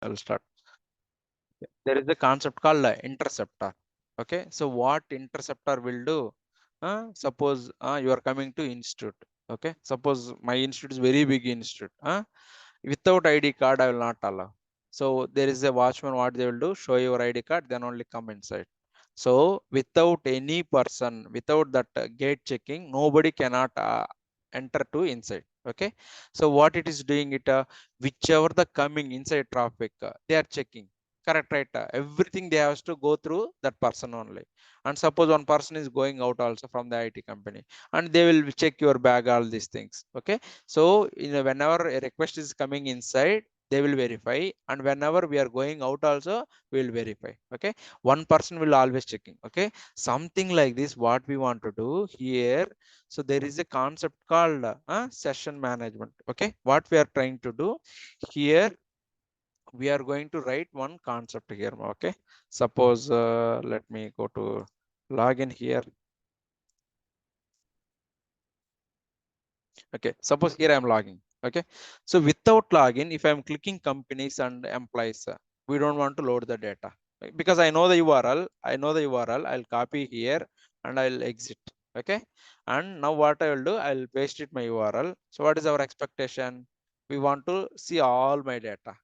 I will start. There is a concept called interceptor. Okay, so what interceptor will do? Suppose you are coming to institute. Okay, suppose my institute is very big institute. Without ID card, I will not allow. So there is a watchman. What they will do? Show your ID card, then only come inside. So without any person, without that gate checking, nobody cannot enter to inside. Okay, so what it is doing it, whichever the coming inside traffic, they are checking. Correct, right? Everything they have to go through that person only. And suppose one person is going out also from the IT company, and they will check your bag, all these things. Okay, so whenever a request is coming inside, they will verify, and whenever we are going out also, we will verify. Okay, one person will always checking. Okay, something like this. What we want to do here? So there is a concept called session management. Okay, what we are trying to do here, we are going to write one concept here. Okay, suppose let me go to login here. Okay, suppose here I am logging. Okay, so without login, if I am clicking companies and employees, we don't want to load the data, right? Because I know the URL. I know the URL. I'll copy here and I'll exit. Okay, and now what I will do, I'll paste it my URL. So what is our expectation? We want to see all my data.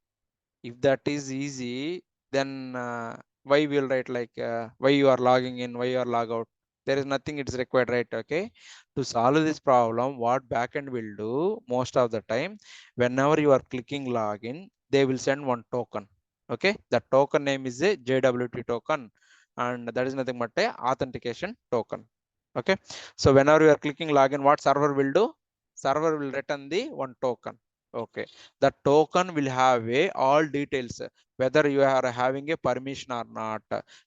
If that is easy, then why we'll write like why you are logging in, why you are log out? There is nothing it's required, right? Okay, to solve this problem, what backend will do most of the time, whenever you are clicking login, they will send one token. Okay, the token name is a JWT token, and that is nothing but a authentication token. Okay, so whenever you are clicking login, what server will do? Server will return the one token. Okay, the token will have a all details, whether you are having a permission or not,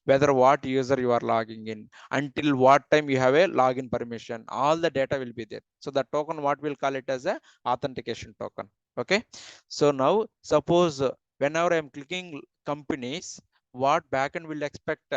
whether what user you are logging in, until what time you have a login permission, all the data will be there. So the token, what we'll call it as a authentication token. Okay, so now suppose whenever I'm clicking companies, what backend will expect,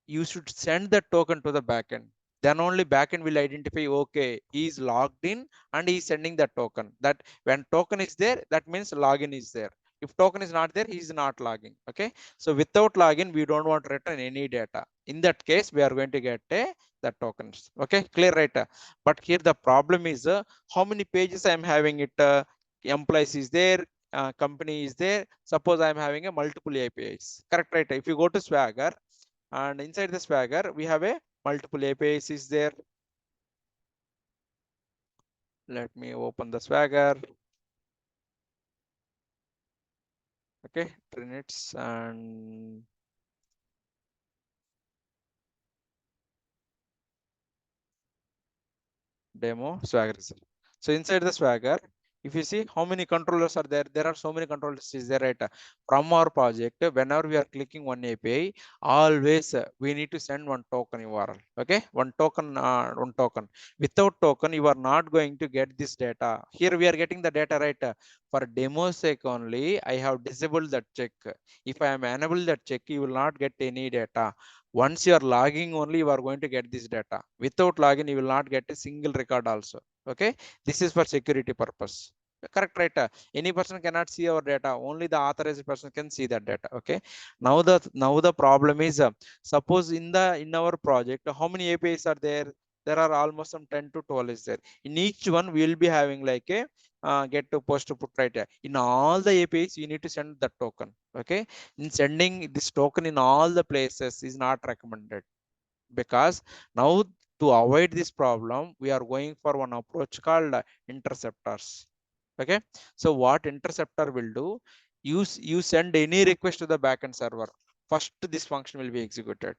you should send the token to the backend. Then only backend will identify, okay, he is logged in and he is sending the token. That when token is there, that means login is there. If token is not there, he is not logging. Okay, so without login, we don't want to return any data. In that case, we are going to get the tokens. Okay, clear, right? But here the problem is, how many pages I am having it, employees is there, company is there. Suppose I am having a multiple APIs. Correct, right? If you go to Swagger, and inside the Swagger, we have a multiple APIs is there. Let me open the Swagger. Okay, Trinits and demo Swagger result. So inside the Swagger, if you see how many controllers are there, there are so many controllers is there, right? From our project, whenever we are clicking one API, always we need to send one token URL. Okay, one token, one token. Without token, you are not going to get this data. Here we are getting the data, right? For demo sake only, I have disabled that check. If I am enable that check, you will not get any data. Once you are logging only, you are going to get this data. Without login, you will not get a single record also. Okay, this is for security purpose. Correct, right? Any person cannot see our data. Only the authorized person can see that data. Okay, now the problem is, suppose in our project, how many APIs are there? There are almost some 10 to 12 is there. In each one, we will be having like a get to post to put, right? In all the APIs, you need to send the token. Okay, in sending this token in all the places is not recommended, because now to avoid this problem, we are going for one approach called interceptors. Okay, so what interceptor will do, you send any request to the backend server, first this function will be executed.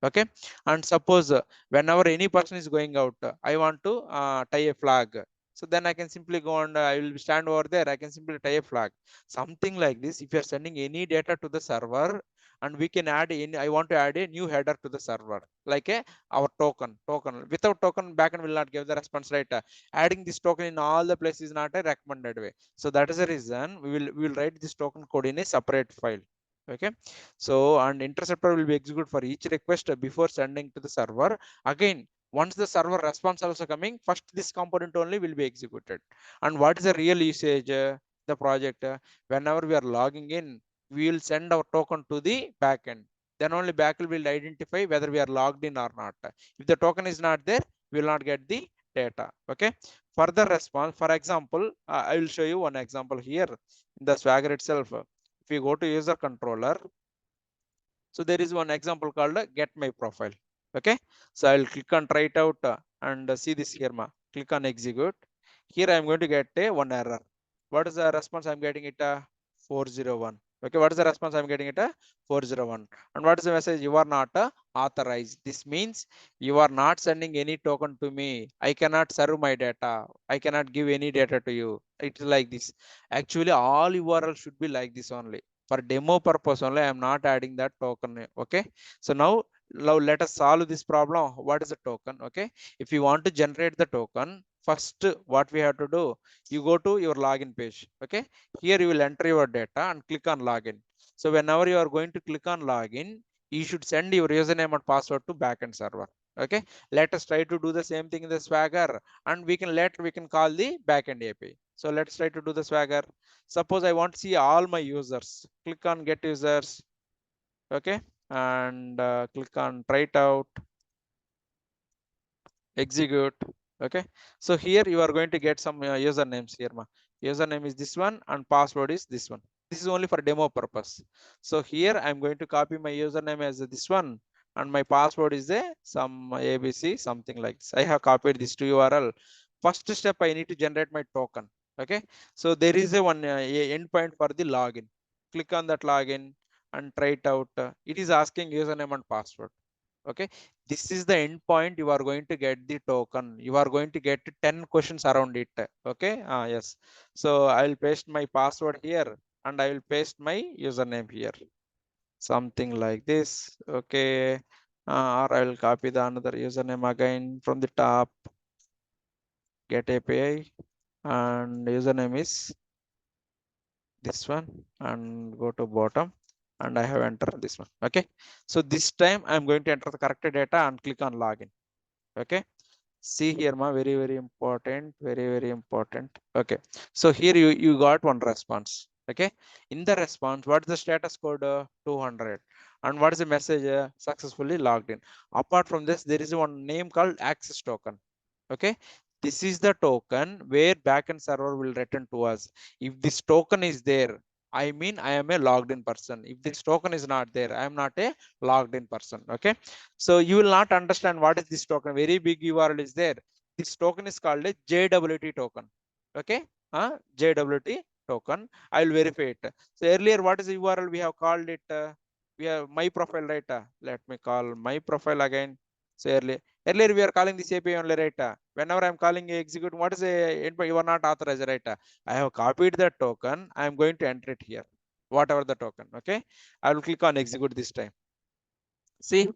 Okay, and suppose whenever any person is going out, I want to tie a flag. So then I can simply go and I will stand over there, I can simply tie a flag. Something like this. If you are sending any data to the server, and we can add in, I want to add a new header to the server, like a our token. Without token, backend will not give the response, right? Adding this token in all the places is not a recommended way. So that is the reason we will write this token code in a separate file. Okay, so and interceptor will be executed for each request before sending to the server. Again, once the server response also coming, first this component only will be executed. And what is the real usage, the project, whenever we are logging in, we will send our token to the backend. Then only backend will identify whether we are logged in or not. If the token is not there, we will not get the data. Okay. Further response, for example, I will show you one example here in the Swagger itself. If you go to user controller, so there is one example called get my profile. Okay. So I will click on try it out and see this here. Click on execute. Here I am going to get a one error. What is the response I'm getting it? 401. Okay, what is the response I'm getting it? 401. And what is the message? You are not authorized. This means you are not sending any token to me. I cannot serve my data. I cannot give any data to you. It's like this. Actually, all URL should be like this only. For demo purpose only, I am not adding that token. Okay. So now let us solve this problem. What is a token? Okay. If you want to generate the token, first what we have to do, you go to your login page. Okay. Here you will enter your data and click on login. So whenever you are going to click on login, you should send your username and password to backend server. Okay. Let us try to do the same thing in the Swagger, and we can call the backend API. So let's try to do the Swagger. Suppose I want to see all my users. Click on get users. Okay. And click on try it out, execute. Okay. So here you are going to get some usernames here. Username is this one and password is this one. This is only for demo purpose. So here I'm going to copy my username as this one and my password is some ABC, something like this. I have copied this to URL. First step, I need to generate my token. Okay. So there is a one endpoint for the login. Click on that login and try it out. It is asking username and password. Okay, this is the endpoint. You are going to get the token. You are going to get 10 questions around it. Okay, yes. So I will paste my password here and I will paste my username here, something like this. Okay, or I will copy the another username again from the top, get API, and username is this one, and go to bottom and I have entered this one. Okay, so this time I'm going to enter the correct data and click on login. Okay, see here, very important, very important. Okay, so here you got one response. Okay, in the response, what is the status code? 200. And what is the message? Successfully logged in. Apart from this, there is one name called access token. Okay, this is the token where backend server will return to us. If this token is there, I mean I am a logged in person. If this token is not there, I am not a logged in person. Okay, so you will not understand what is this token. Very big URL is there. This token is called a JWT token. Okay, JWT token. I will verify it. So earlier, what is the URL we have called it? We have my profile, right? Let me call my profile again. So earlier we are calling this API only, right? Whenever I'm calling execute, what is a endpoint? You are not authorized, right? I have copied the token. I am going to enter it here, whatever the token. Okay, I will click on execute this time. See,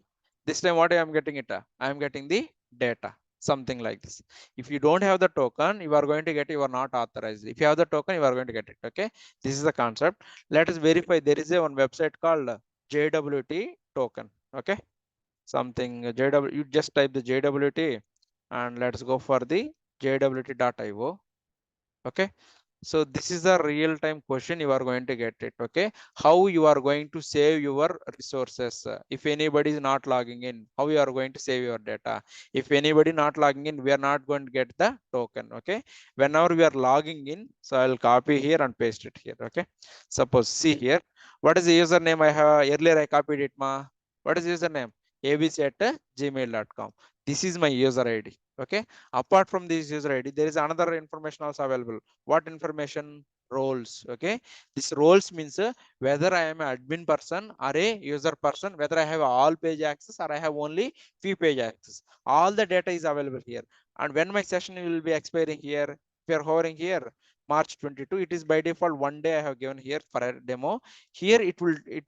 this time what I am getting it? I am getting the data, something like this. If you don't have the token, you are going to get, you are not authorized. If you have the token, you are going to get it. Okay, this is the concept. Let us verify. There is a one website called JWT token. Okay, something JW. You just type the JWT and let's go for the JWT.io. Okay, so this is a real time question. You are going to get it. Okay, how you are going to save your resources? If anybody is not logging in, how you are going to save your data? If anybody not logging in, we are not going to get the token. Okay, whenever we are logging in, so I'll copy here and paste it here. Okay, suppose see here, what is the username I have? Earlier I copied it. What is username? abc@gmail.com. This is my user ID. Okay, apart from this user ID, there is another information also available. What information? Roles. Okay, this roles means whether I am an admin person or a user person, whether I have all page access or I have only few page access. All the data is available here. And when my session will be expiring here, if you are hovering here, March 22, it is by default 1 day I have given here for a demo. Here it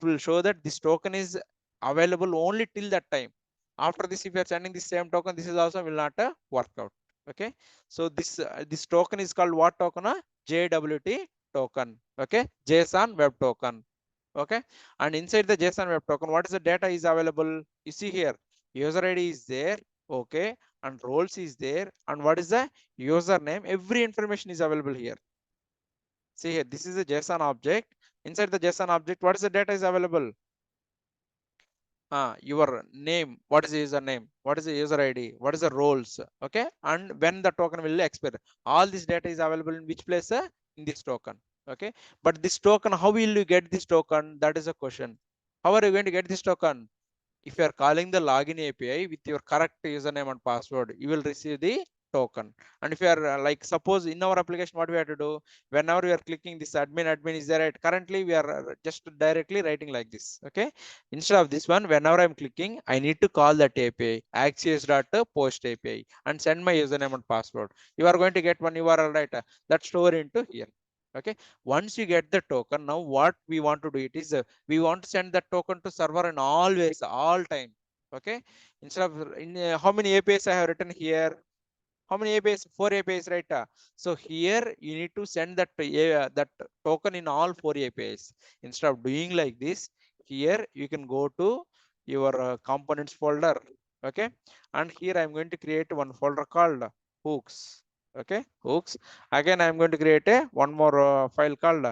will show that this token is available only till that time. After this, if you are sending the same token, this is also will not work out. Okay, so this token is called what token? JWT token. Okay, JSON web token. Okay, and inside the JSON web token, what is the data is available? You see here, user ID is there. Okay, and roles is there, and what is the username? Every information is available here. See here, this is a JSON object. Inside the JSON object, what is the data is available? Your name, what is the username, what is the user ID, what is the roles, okay, and when the token will expire. All this data is available in which place? In this token, okay. But this token, how will you get this token? That is a question. How are you going to get this token? If you are calling the login API with your correct username and password, you will receive the token. And if you are like, suppose in our application, what we have to do, whenever we are clicking this admin is there, right? Currently we are just directly writing like this, okay. Instead of this one, whenever I'm clicking, I need to call that API axios.post API and send my username and password. You are going to get one URL, right? That store into here, okay. Once you get the token, now what we want to do it is, we want to send that token to server in always, all time, okay. Instead of how many APIs I have written here? How many APIs? 4 APIs, right? So here you need to send that that token in all 4 APIs. Instead of doing like this, here you can go to your components folder, okay. And here I'm going to create one folder called hooks, okay. Hooks. Again, I'm going to create a one more file called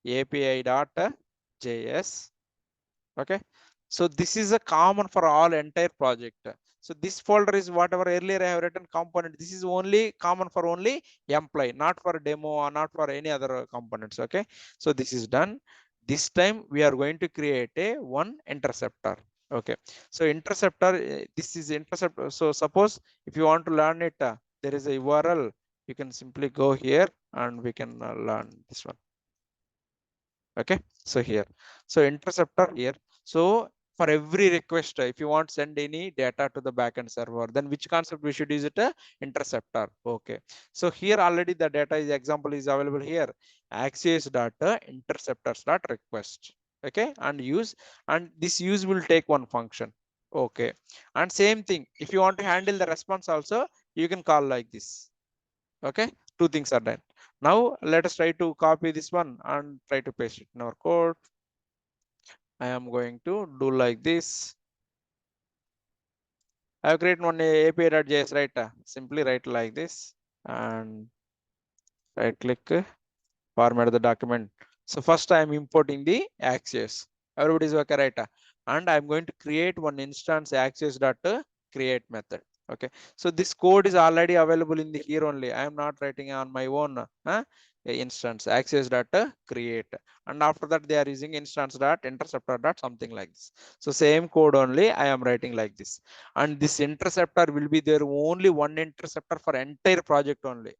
api.js, okay. So this is a common for all entire project. So this folder is whatever earlier I have written component, this is only common for only employee, not for demo or not for any other components, okay. So this is done. This time we are going to create a one interceptor, okay. So interceptor, this is interceptor. So suppose if you want to learn it, there is a URL, you can simply go here and we can learn this one, okay. So here, so interceptor here. So for every request, if you want to send any data to the backend server, then which concept we should use it? Interceptor, okay. So here already the data is example is available here, axios data interceptors dot request, okay. And use, and this use will take one function, okay. And same thing, if you want to handle the response also, you can call like this, okay. Two things are done. Now let us try to copy this one and try to paste it in our code. I am going to do like this. I have created one api.js, right? Simply write like this and right click, format the document. So first I am importing the axios. Everybody is okay, right? And I'm going to create one instance axios.create method. Okay. So this code is already available in the here only. I am not writing on my own instance axios.create. And after that they are using instance.interceptor dot something like this. So same code only I am writing like this. And this interceptor will be there only one interceptor for entire project only.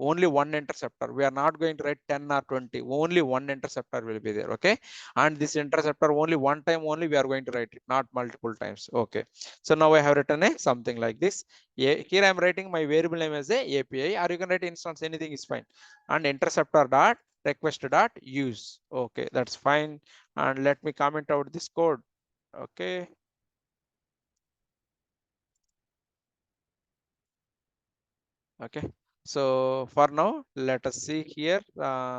Only one interceptor. We are not going to write 10 or 20. Only one interceptor will be there, okay. And this interceptor only one time only we are going to write it, not multiple times, okay. So now I have written a something like this. Here I am writing my variable name as a API, or you can write instance, anything is fine. And interceptor dot request dot use, okay, that's fine. And let me comment out this code, okay. Okay. So for now, let us see here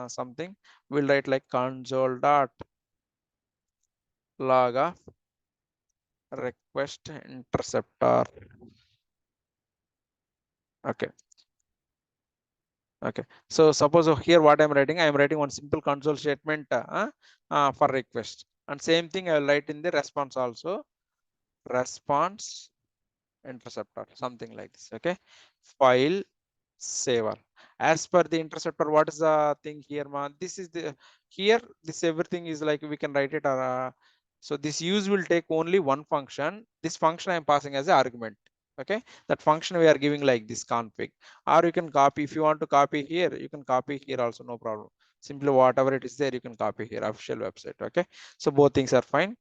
something. We'll write like console dot log of request interceptor. Okay. Okay. So suppose here what I'm writing, I'm writing one simple console statement for request. And same thing I will write in the response also. Response interceptor, something like this. Okay. File saver. As per the interceptor, what is the thing here, man? This is the here. This everything is like we can write it. So this use will take only one function. This function I am passing as an argument. Okay, that function we are giving like this config. Or you can copy if you want to copy here. You can copy here also, no problem. Simply whatever it is there, you can copy here. Official website. Okay, so both things are fine.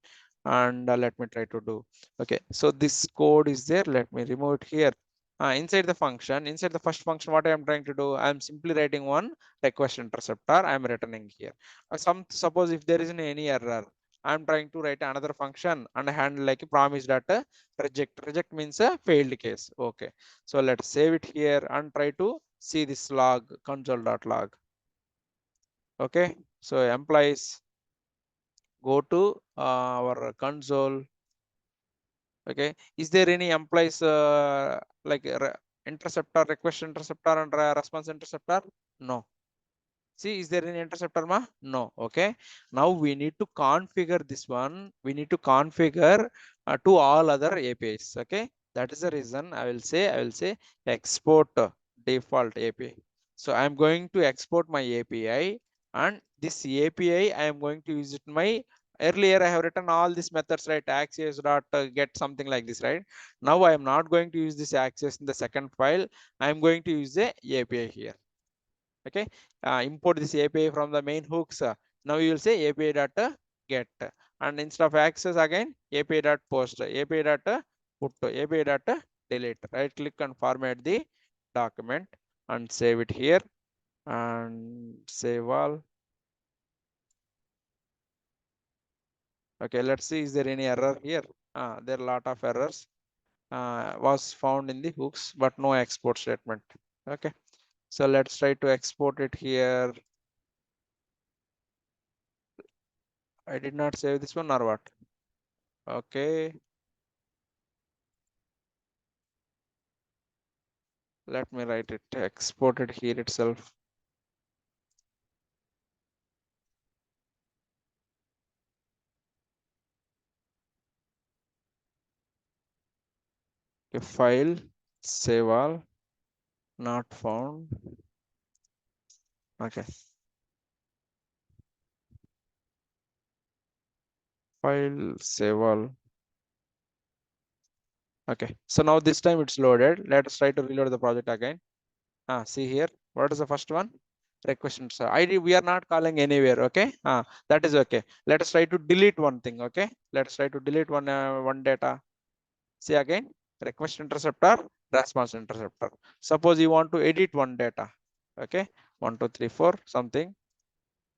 And let me try to do. Okay, so this code is there. Let me remove it here. Inside the function, inside the first function, what I am trying to do, I am simply writing one request interceptor. I am returning here. Suppose if there isn't any error, I am trying to write another function and handle like a promise data reject. Reject means a failed case. Okay. So let's save it here and try to see this log console.log. Okay. So employees, go to our console. Okay, is there any employees like interceptor, request interceptor and response interceptor? No. See, is there any interceptor ma? No. Okay, now we need to configure this one. We need to configure to all other APIs. Okay, that is the reason I will say export default API. So I am going to export my API, and this API I am going to use it my earlier I have written all these methods, right? Axios.get something like this, right? Now I am not going to use this axios in the second file. I am going to use the API here. Okay, import this API from the main hooks. Now you will say API data get, and instead of access again API dot post, API data put, API data delete. Right click and format the document and save it here and save all. Okay, let's see, is there any error here? There are a lot of errors was found in the hooks, but no export statement. Okay, so let's try to export it here. I did not save this one or what? Okay, let me write it, export it here itself. Okay, file, save all, not found. Okay, file, save all. Okay, so now this time it's loaded. Let us try to reload the project again. See here, what is the first one? Request ID we are not calling anywhere. Okay, that is okay. Let us try to delete one thing. Okay, let us try to delete one data. See again, request interceptor, response interceptor. Suppose you want to edit one data. Okay, 1 2 3 4 something.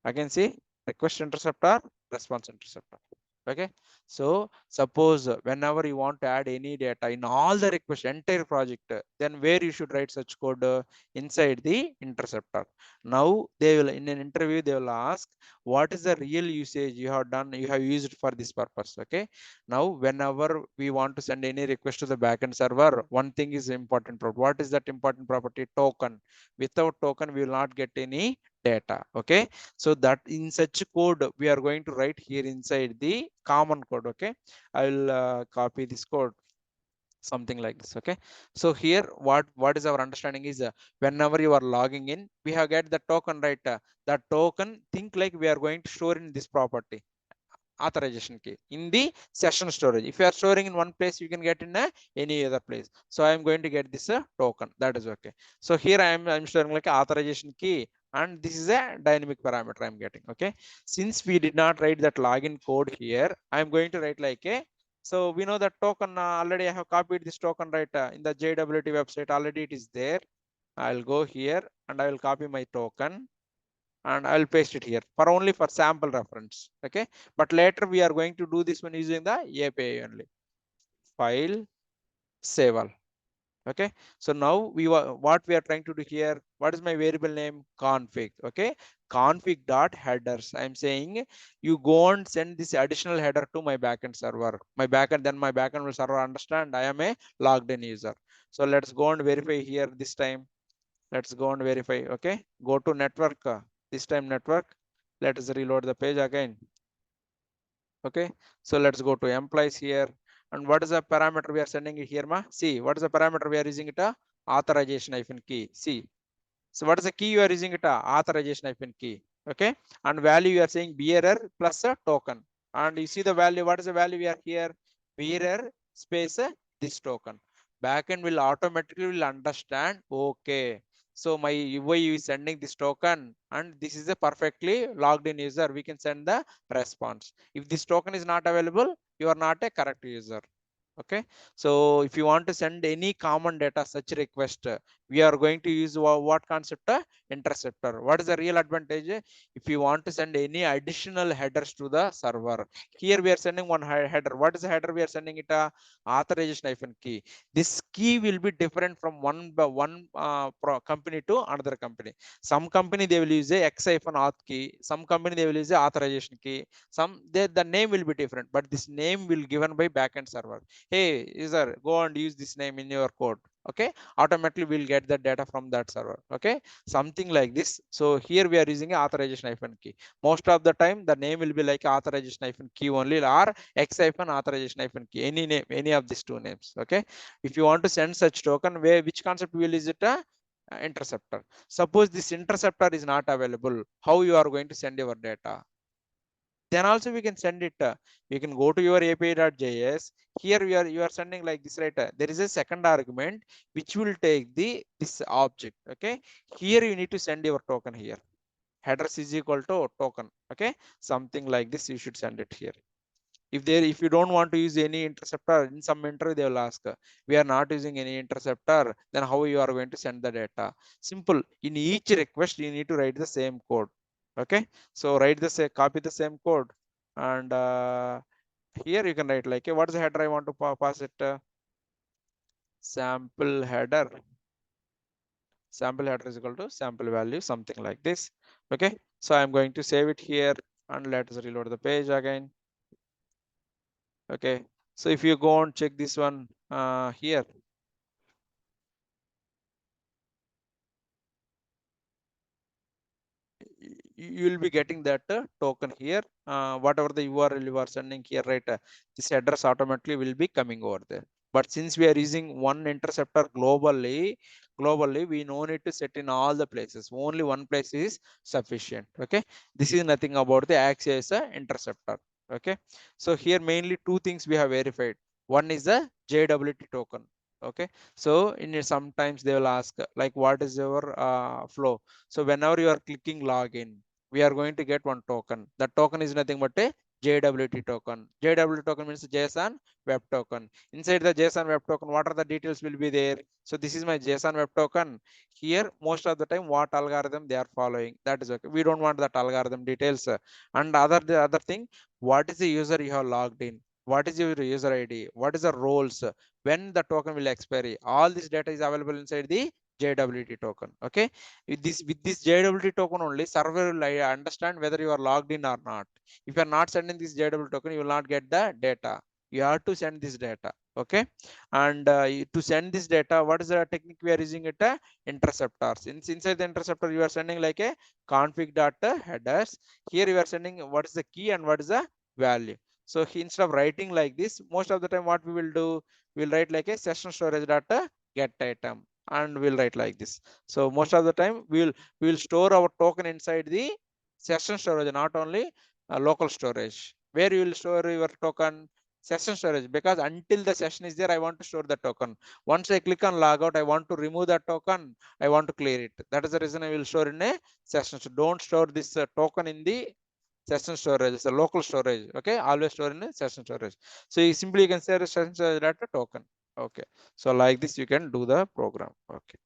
Again see, request interceptor, response interceptor. Okay, so suppose whenever you want to add any data in all the request entire project, then where you should write such code? Inside the interceptor. Now they will, in an interview they will ask what is the real usage you have done, you have used for this purpose. Okay, now whenever we want to send any request to the backend server, one thing is important. What is that important property? Token. Without token we will not get any data. Okay, so that in such code we are going to write here inside the common code. Okay, I will copy this code, something like this. Okay, so here what is our understanding is, whenever you are logging in, we have get the token, right? That token, think like we are going to store in this property, authorization key, in the session storage. If you are storing in one place, you can get in any other place. So I am going to get this token, that is okay. So here I'm storing like authorization key, and this is a dynamic parameter I'm getting. Okay, since we did not write that login code here, I'm going to write like a, so we know that token, already I have copied this token, right? In the JWT website already it is there. I'll go here and I will copy my token and I'll paste it here for only for sample reference. Okay, but later we are going to do this one using the API only. File, save all. Okay, so now what we are trying to do here, what is my variable name? Config. Okay, config dot headers. I'm saying you go and send this additional header to my backend server. My backend, then my backend will server understand I am a logged in user. So let's go and verify here this time. Let's go and verify. Okay, go to network, this time network. Let us reload the page again. Okay, so let's go to employees here, and what is the parameter we are sending it here? See, what is the parameter we are using it? Authorization hyphen key. See, so what is the key you are using it? Authorization hyphen key. Okay, and value you are saying bearer plus a token, and you see the value. What is the value we are here? Bearer space this token. Backend will automatically will understand. Okay, so my UI is sending this token, and this is a perfectly logged in user. We can send the response. If this token is not available, you are not a correct user. Okay, so if you want to send any common data such request, we are going to use what concept? Interceptor. What is the real advantage? If you want to send any additional headers to the server, here we are sending one header. What is the header we are sending it? Authorization hyphen key. This key will be different from one company to another company. Some company they will use a X hyphen auth key. Some company they will use a authorization key. Some the name will be different, but this name will given by backend server. Hey user, go and use this name in your code. okay, automatically we'll get the data from that server. Okay, something like this. So here we are using authorization hyphen key. Most of the time the name will be like authorization hyphen key only, or x hyphen authorization hyphen key, any name, any of these two names. Okay, if you want to send such token, where which concept will use it? Interceptor. Suppose this interceptor is not available, how you are going to send your data? Then also we can send it. We can go to your api.js. Here you are sending like this, right? There is a second argument which will take this object. Okay, here you need to send your token here. Headers is equal to token. Okay, something like this you should send it here. If you don't want to use any interceptor, in some interview they will ask, we are not using any interceptor, then how you are going to send the data? Simple. In each request you need to write the same code. Okay, so write the same, copy the same code, and here you can write like, what is the header I want to pass it? Sample header. Sample header is equal to sample value, something like this. Okay, so I'm going to save it here, and let us reload the page again. Okay, so if you go and check this one here, you will be getting that token here. Whatever the URL you are sending here, right? This address automatically will be coming over there. But since we are using one interceptor globally, we no need to set in all the places. Only one place is sufficient. Okay, this is nothing about the axios interceptor. Okay, so here mainly two things we have verified. One is the JWT token. Okay, so in sometimes they will ask like, what is your flow? So whenever you are clicking login, we are going to get one token. That token is nothing but a JWT token. JWT token means JSON web token. Inside the JSON web token, what are the details will be there? So this is my JSON web token. Here, most of the time, what algorithm they are following, that is okay. We don't want that algorithm details. And the other thing, what is the user you have logged in? What is your user ID? What is the roles? When the token will expire? All this data is available inside the JWT token. Okay, with this JWT token only, server will understand whether you are logged in or not. If you are not sending this JWT token, you will not get the data. You have to send this data. Okay, and to send this data, what is the technique we are using? It interceptors. Inside the interceptor, you are sending like a config data headers. Here you are sending what is the key and what is the value. So instead of writing like this, most of the time what we will do, we'll write like a session storage data get item, and we'll write like this. So most of the time we'll store our token inside the session storage, not only local storage. Where you will store your token? Session storage, because until the session is there, I want to store the token. Once I click on logout, I want to remove that token, I want to clear it. That is the reason I will store in a session. So don't store this token in the session storage. It's a local storage. Okay, always store in a session storage. So you simply can say a session storage data token. Okay, so like this you can do the program. Okay.